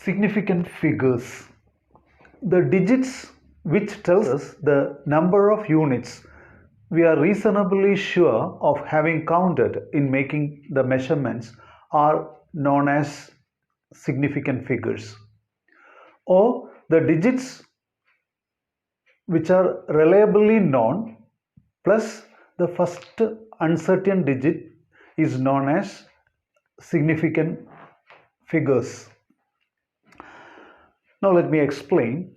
significant figures. The digits which tells us the number of units we are reasonably sure of having counted in making the measurements are known as significant figures. Or the digits which are reliably known plus the first uncertain digit is known as significant figures. Now let me explain.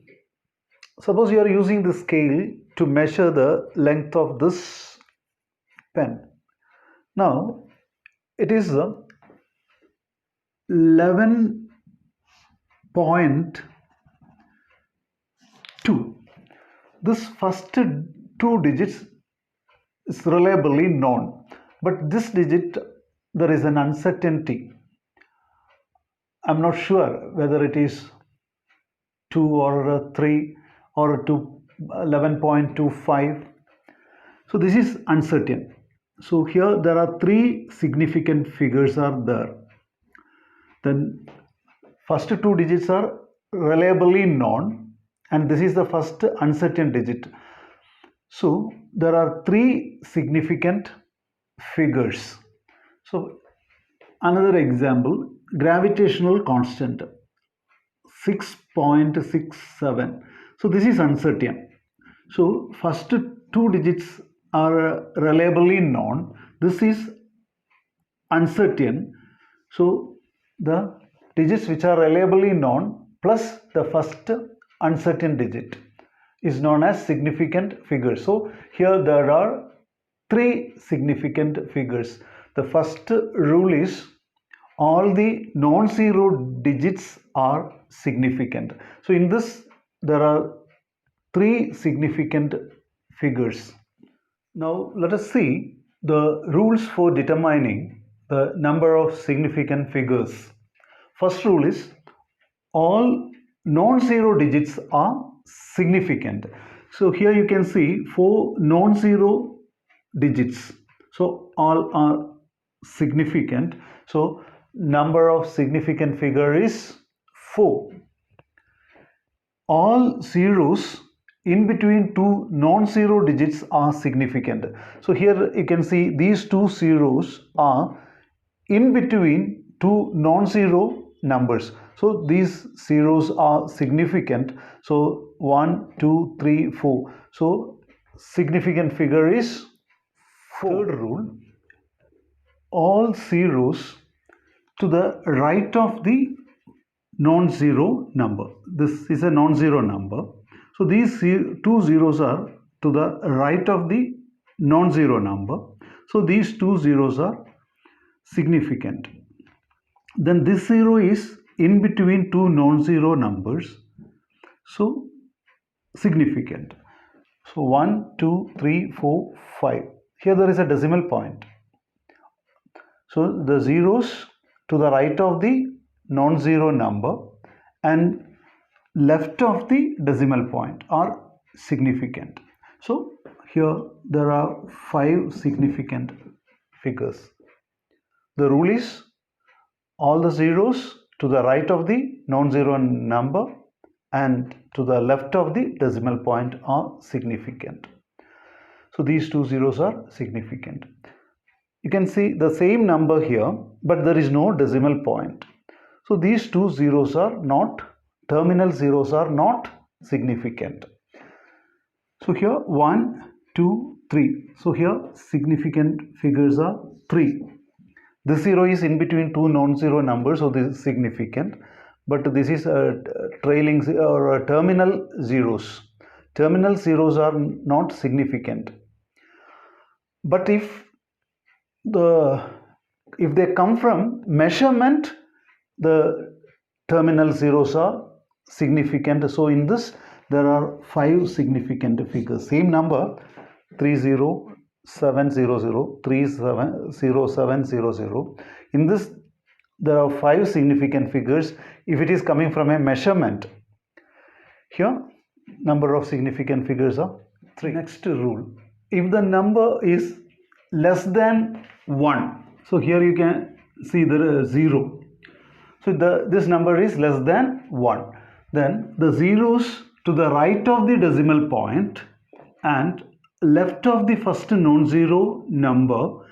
Suppose you are using the scale to measure the length of this pen. Now it is 11.2. This first two digits is reliably known, but this digit there is an uncertainty. I'm not sure whether it is 2 or 3 or 11.25. So this is uncertain. So here there are three significant figures are there. Then first two digits are reliably known and this is the first uncertain digit. So there are three significant figures. So another example, gravitational constant 6.67. So this is uncertain. So first two digits are reliably known. This is uncertain. So the digits which are reliably known plus the first uncertain digit is known as significant figures. So here there are three significant figures. The first rule is all the non-zero digits are significant. So in this there are three significant figures. Now let us see the rules for determining the number of significant figures. First rule is all non-zero digits are significant. So here you can see 4 non-zero digits. So all are significant. So number of significant figure is 4. All zeros in between two non-zero digits are significant. So here you can see these two zeros are in between two non-zero numbers. So these zeros are significant. So 1, 2, 3, 4. So significant figure is 4. Third rule, all zeros to the right of the non-zero number. This is a non-zero number. So these two zeros are to the right of the non-zero number. So these two zeros are significant. Then this zero is in between two non-zero numbers. So significant. So 1, 2, 3, 4, 5. Here there is a decimal point. So the zeros to the right of the non-zero number and left of the decimal point are significant. So here there are 5 significant figures. The rule is all the zeros to the right of the non-zero number and to the left of the decimal point are significant. So these two zeros are significant. You can see the same number here, but there is no decimal point. So these two zeros are not, terminal zeros are not significant. So here 1, 2, 3. So here significant figures are 3. This zero is in between two non-zero numbers, so this is significant. But this is a trailing or a terminal zeros. Terminal zeros are not significant. But if they come from measurement, the terminal zeros are significant. So in this there are 5 significant figures. Same number 30700, 30700. In this there are 5 significant figures if it is coming from a measurement. Here number of significant figures are 3. Next rule, if the number is less than 1, so here you can see there is 0. So this number is less than 1. Then the zeros to the right of the decimal point and left of the first non-zero number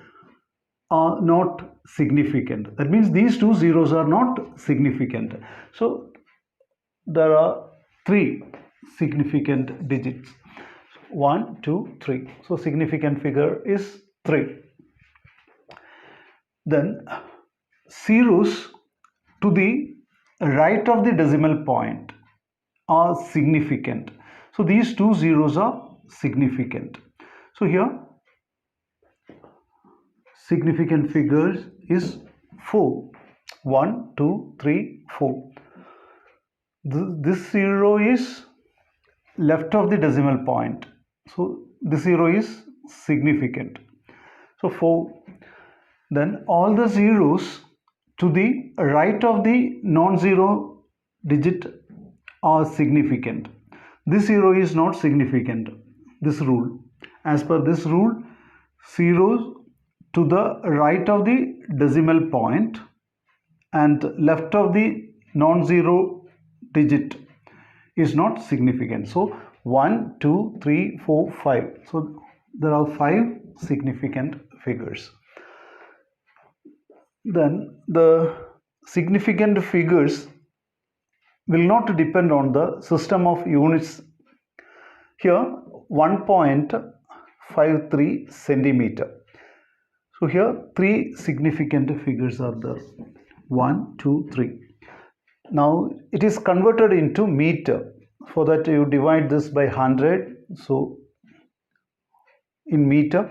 are not significant. That means these two zeros are not significant. So there are 3 significant digits. 1, 2, 3. So significant figure is 3. Then zeros to the right of the decimal point are significant. So these two zeros are significant. So here significant figures is 4. 1, 2, 3, 4. This zero is left of the decimal point. So this zero is significant. So 4. Then all the zeros to the right of the non-zero digit are significant. This zero is not significant. This rule. As per this rule, zeros to the right of the decimal point and left of the non-zero digit is not significant. So 1, 2, 3, 4, 5. So there are 5 significant figures. Then the significant figures will not depend on the system of units. Here 1.53 centimeter. So here 3 significant figures are there. 1, 2, 3. Now it is converted into meter. For that you divide this by 100. So in meter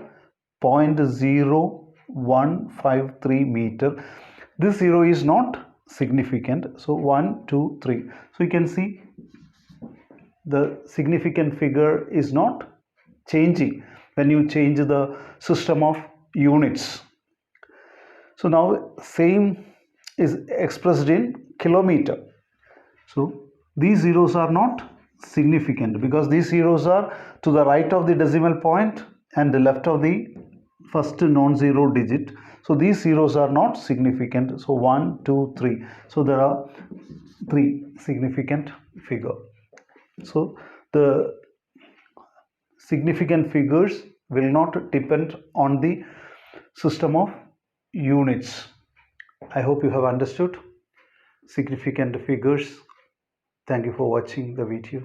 0.0153 meter. This zero is not significant. So 1, 2, 3. So you can see the significant figure is not changing when you change the system of units. So now same is expressed in kilometer. So these zeros are not significant because these zeros are to the right of the decimal point and the left of the first non-zero digit. So these zeros are not significant. So 1, 2, 3. So there are 3 significant figure. So the significant figures will not depend on the system of units. I hope you have understood significant figures. Thank you for watching the video.